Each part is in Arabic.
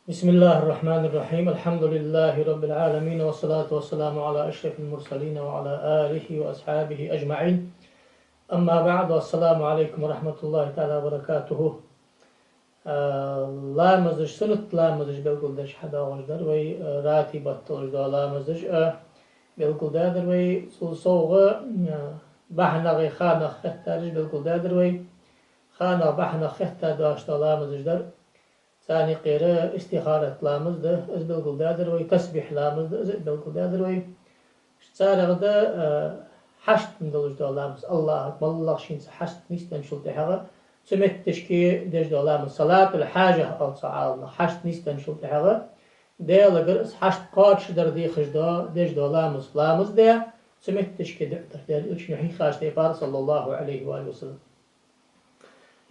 بسم الله الرحمن الرحيم. الحمد لله رب العالمين، والصلاة والسلام على أشرف المرسلين وعلى آله وأصحابه أجمعين. أما بعد، والسلام عليكم ورحمة الله تعالى وبركاته. لا مزج سنت لا مزج بالقول دش حدا وجدر وي راتي بطل جدا لا مزج بالقول دادر وي صوغ بحنا غي خانة خطارج بالقول دادر وي خانة بحنا خطة داشت لا مزج در ثاني قيرة استخارة لامز ده ازبل قلدادر وي تسبيح لامز ده ازبل قلدادر وي اشتارغ ده حشت من دولج دو لامز الله أكبر الله شين حشت نيستن شلت حغا سمت تشكي دج دو لامز صلاة الحاجة أو صعالنا حشت نيستن شلت حغا ده لغر حشت قادش در دي خجدا دج دو لامز ده سمت تشكي دعتر ده الاشن حيخاش ديفار صلى الله عليه وآله وسلم.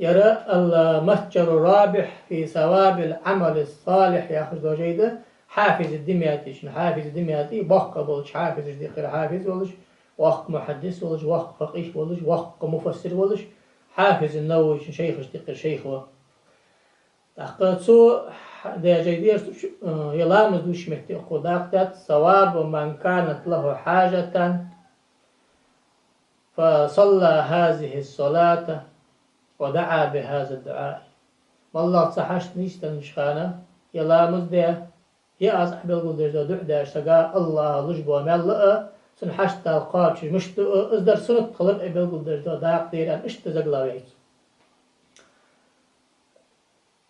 يرى المتجر الرابح في ثواب العمل الصالح ياخذ دوجيده حافز الدمياتي. شنو حافز الدمياتي؟ وق بولش حافز دي خير حافز ولش، وق محدث ولش، وق فقيه ولش، وق مفسر ولش، حافز النووي شيخ اشتقر شيخ و تحقيقه ده جيدير يلامز دوش مهتي خداقتت ثواب من كانت له حاجة فصلى هذه الصلاة ودعا بهذا الدعاء. والله صحشت نيستن شخانة يلا مزدية يا أصحاب القدر دع داش تقا الله لجبوا ملا سنحشت القاش مشت أصدر سنت خلق بالقدر داق دير أن اشتزقلاويت.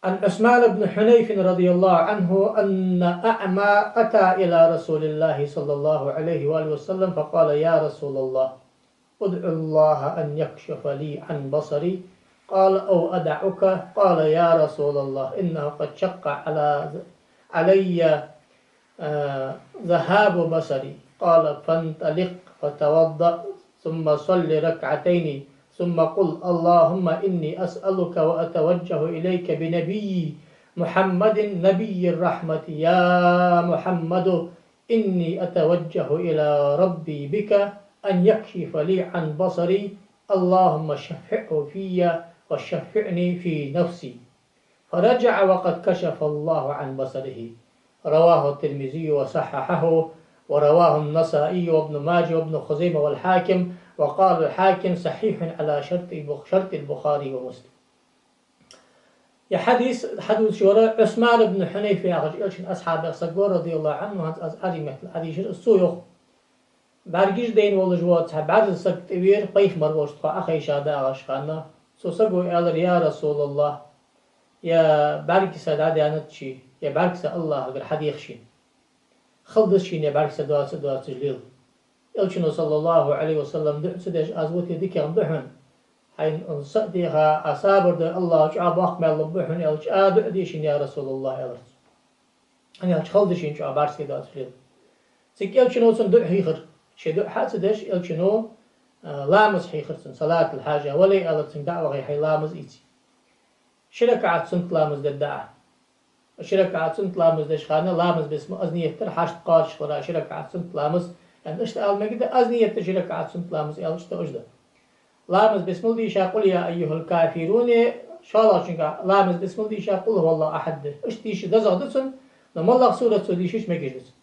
عن عثمان بن حنيف رضي الله عنه أن أعمى أتى إلى رسول الله صلى الله عليه وآله وسلم فقال: يا رسول الله، ادعو الله أن يكشف لي عن بصري. قال: أو أدعك؟ قال: يا رسول الله، إنه قد شق علي ذهاب بصري. قال: فانطلق فتوضأ ثم صل ركعتين ثم قل: اللهم إني أسألك وأتوجه إليك بنبي محمد نبي الرحمة. يا محمد، إني أتوجه إلى ربي بك أن يكشف لي عن بصري. اللهم شفعه في وشفعني في نفسي. فرجع وقد كشف الله عن بصره. رواه الترمذي وصححه، ورواه النسائي وابن ماجه وابن خزيمة والحاكم، وقال الحاكم صحيح على شرط البخاري ومسلم. يا حديث شورى عثمان بن حنيف يا رجل أصحاب الصقور رضي الله عنه أريمت الحديث السويخ برگیش دین ولش وات بعد سكت وير قيف مروش تقع أخي شادا عشقنا سوسقو قال: يا رسول الله، يا برگ سداد أنت شي يا برگ الله غير حديخ شين خلص شين يا برگ سدوا تجليل إلشنو صلى الله عليه وسلم دعسدش أزوتي ذكر بحن حين صديها أصابر الله شعب أقمل بحن إلش أدعديشين يا رسول الله إلش أنا خلص شين شعب برگ سدوا تجليل سك إلشنو صندوق هيخر شدو حاسدش إلشنو لامز حيخرسن صلاة الحاجة ولي ألتن دعوة غي حي لامز إيتي شركة عدسنت لامز ددعة شركة عدسنت لامز دشخانة لامز باسم أزنية تر حاشت قارش خورا شركة عدسنت لامز يعني اشت مجد أزنية تر شركة عدسنت لامز إلشت أجده لامز باسم الله شاقل يا أيها الكافرون شاء شنكا لامز باسم الله شاقل هو الله أحد اشتيش دزغدسن نما الله سورة سوديشش مجدس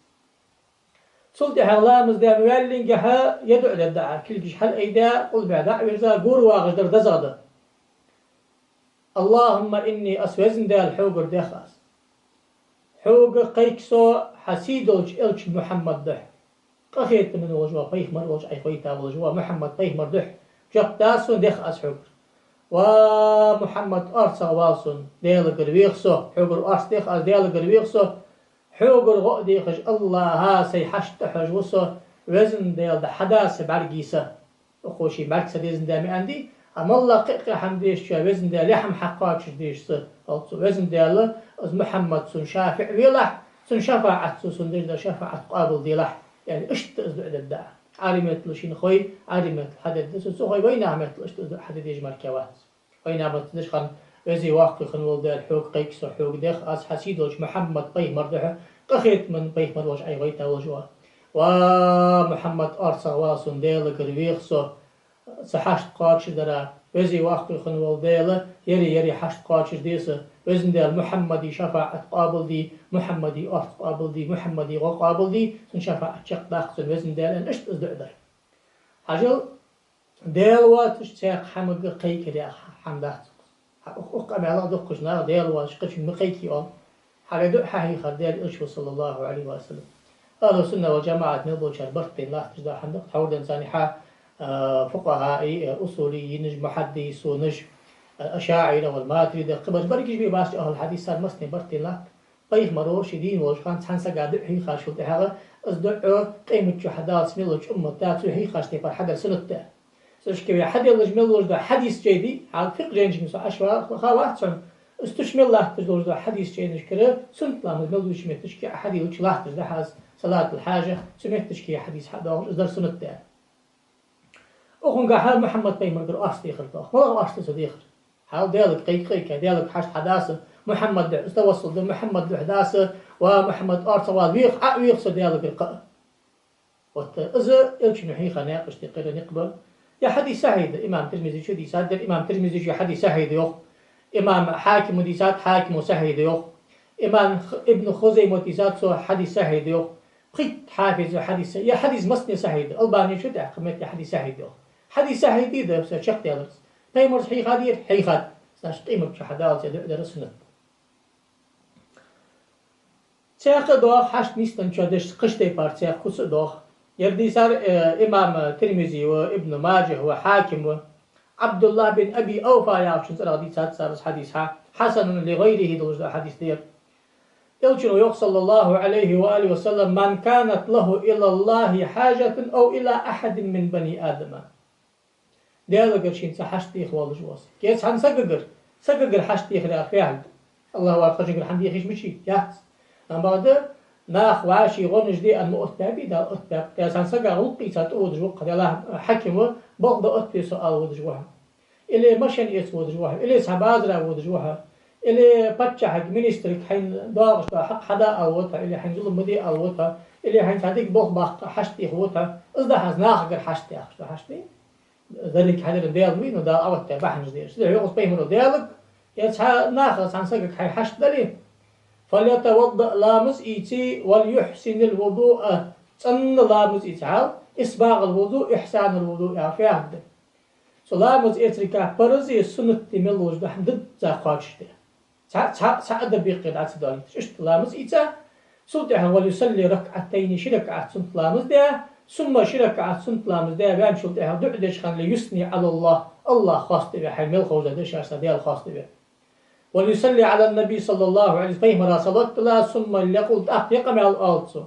سلطة حلامز ده مولين جها يدعو للدعاء كل جش حل أيدا قل بعدع ويرزا جور واغدر دزغده. اللهم إني أسوزن ده الحوجر ده خاص حوجر قيكسو حسيدوج إلش محمد ده قخيت من وجوه قيخ مر وجه أي قيتا وجوه محمد قيخ مر ده جب تاسون ده خاص حوجر ومحمد أرسا والسون ده الجرويخسو حوجر أرس ده خاص ده الجرويخسو حوجر غدي خش الله ها سي حشت حج وصو وزن ديال ده حداث برجيسة أخوشي مركز ديزن دامي عندي أما الله قيق حمديش شا وزن ديال يحم حقاكش ديش صر وزن ديال از محمد سن شافع ويلح سن شفاعة سن ديش ده شفاعة قابل ديلح يعني اشت ازدعد الدعاء عارمت لشين خوي عارمت الحدد ديس خوي وين عمت اشت ازدعد حدد يج مركوات وين عمت ديش خان وزي واقع خنول ديال حوق قيق سو حوق ديخ از حسيدوش محمد قيه مرده قخيت من قيه مروج أي غيتا وجوه ومحمد أرسا واسون ديال قريخسو سحشت قارش درا وزي واقع خنوال ديلا يري حشت قاتش ديسا وزن ديال محمدي شفاعة قابل دي محمدي أرث قابل دي محمدي قابل دي سن شفاعة شق داخل وزن ديال أن اشت أزدعدر حاجل ديل واتش تيق حمق قيك دي حمدات أقام على دقشنا ديل واتش قش مقيكي أول حاجة دق حقيقة ديال إلشو صلى الله عليه وسلم أهل السنة والجماعة نبو شربرتين لا تجدا حمدق حول إنساني فقهاء أصولي نج محدث ونج أشاعرة والماتريدة قبل بركش بي باش أهل الحديث صار مسني برتين لا قيخ مروش دين وجخان تحنسا قادر هي خاشل تهاغا أصدعو قيمة شو حداث ملوش أمة تاتو هي خاشتي بار حدا سنة سوش كبير حد يلج ملوش دا حديث جيدي حال فقه جينج مسو أشوا خاوات سن استشمل الله تجلوش دا حديث جينج كره سنت لامز ملوش متشكي أحد يلج الله تجدا حاز صلاة الحاجة سمتشكي حديث حدا إصدر سنة أخون حال محمد بيمر قر أصلي خلطه والله أصلي صديق حال ديالك قيقيك ديالك حش حداثة محمد استوصل ده محمد الحداثة ومحمد أرسوال ويخ صديالك القاء وت إذا إلش نحيخ ناقش تقدر نقبل يا حديث سعيد إمام ترمذي شو دي صادر إمام ترمذي شو حديث سعيد يخ إمام حاكم دي صاد حاكم سعيد يخ إمام ابن خزيمة دي صاد سو حديث سعيد يخ قيت حافظ حديث يا حديث مسني سعيد ألباني شو ده قمت يا حديث سعيد يخ حديث سعيد ده بس شق ديالرس تيمر حي خادير حي خاد ساش تيمر بش حداث يدرس سنة سياق دوخ حشت نيستن شدش قشتي بار سياق خص دوخ يردي صار إمام ترمذي وابن ماجه وحاكم عبد الله بن أبي أوفى يعرفون صار حديثات صار حديثها حسن لغيره دوج حديث دير يلشن يخ صلى الله عليه وآله وسلم من كانت له إلى الله حاجة أو إلى أحد من بني آدم ديالك شين سحشتي إخوال جواس كيس حن سققر حشتي إخوال فعل الله وارخجن الحمد يخش مشي يحس بعد ناخ واشي غنج دي المؤتبي دا أتب تاسان سقا غلقي ساتود جوق دلا حكم بغض أتبي سؤال ودجوها إلي مشان يس ودجوها إلي سبازرا ودجوها إلي بتشا حق منسترك حين دارش حق حدا أوتها إلي حين ظلم مدي أوتها إلي حين تعطيك بغ باق حشتي هوتها إذا حز ناخ غير حشتي أخشى حشتي ذلك حدا ديال وين ودا أوتها بحنج ديش ده يقص بيمرو ديالك يتها ناخ عن سقك حي حشت دليل فليتوضأ لامس إيتي وليحسن الوضوء تن لامس إيتي إسباغ الوضوء إحسان الوضوء يعفي عبد سلامس إيتريكا برزي سنة تملوش بحمد زاقاتش سعد بيقيد عتس دالي ششت لامس إيتا سلطة وليصلي ركعتين شركعة سنة لامس ده ثم شركعة سنة لامس ده بان شلطة دعدش خان ليسني على الله خاص تبه حمل خوزة دش أسديال خاص تبه وليصلي على النبي صلى الله عليه وسلم صلاة الله ثم يقول يقم على الأرض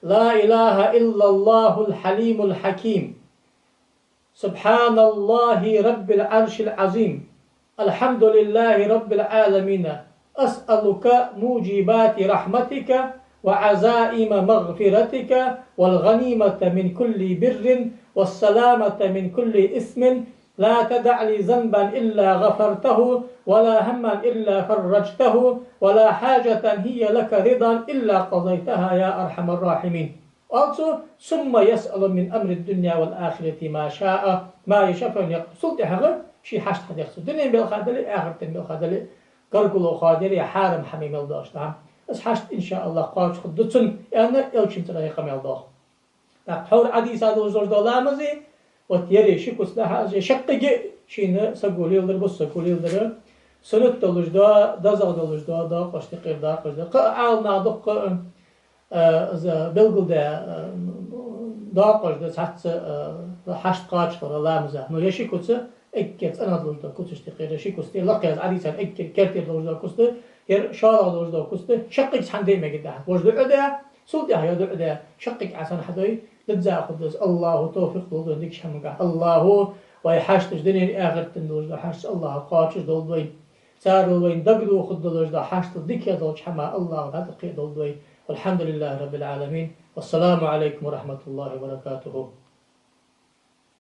لا إله إلا الله الحليم الحكيم سبحان الله رب العرش العظيم الحمد لله رب العالمين أسألك موجبات رحمتك وعزائم مغفرتك والغنيمة من كل بر والسلامة من كل إثم لا تدع لي ذنبا إلا غفرته ولا هما إلا فرجته ولا حاجة هي لك رضا إلا قضيتها يا أرحم الراحمين. Also ثم يسأل من أمر الدنيا والآخرة ما شاء ما يشاء يقصد هذا شيء حشت حد يقصد الدنيا بالخادلة آخرة بالخادلة قرقلو خادلة حارم حميم الداش نعم بس حشت إن شاء الله قاش خدتن أنا يلشم ترى يقام الداش. تحور عديس هذا وزور دولامزي وتيري شكوس لها شقق شين سقول يلدر بس سقول يلدر سنت دلجدا دزغ دلجدا دا قشتقير دا قشتقير قال نادق بلغل دا قشتقير تحت حشت قاش ترى لامزة نو يشكوس اكيت انا دلجدا كوتشتقير شكوس تي لقيت عديسا اكيت كرتي دلجدا كوست ير شارع دلجدا كوست شقق حندي مجدا وجد عدا سلطة هيا عدا شقق عسان حدوي لتزا خدس الله توفيق دول ديك شمقة الله ويحشت دنيا آخر تندوج ده حشت الله قاتش دول دوي سار وين دقدو خدلوج ده حشت ديك دول شما الله هذا قي دول دوي والحمد لله رب العالمين والسلام عليكم ورحمة الله وبركاته.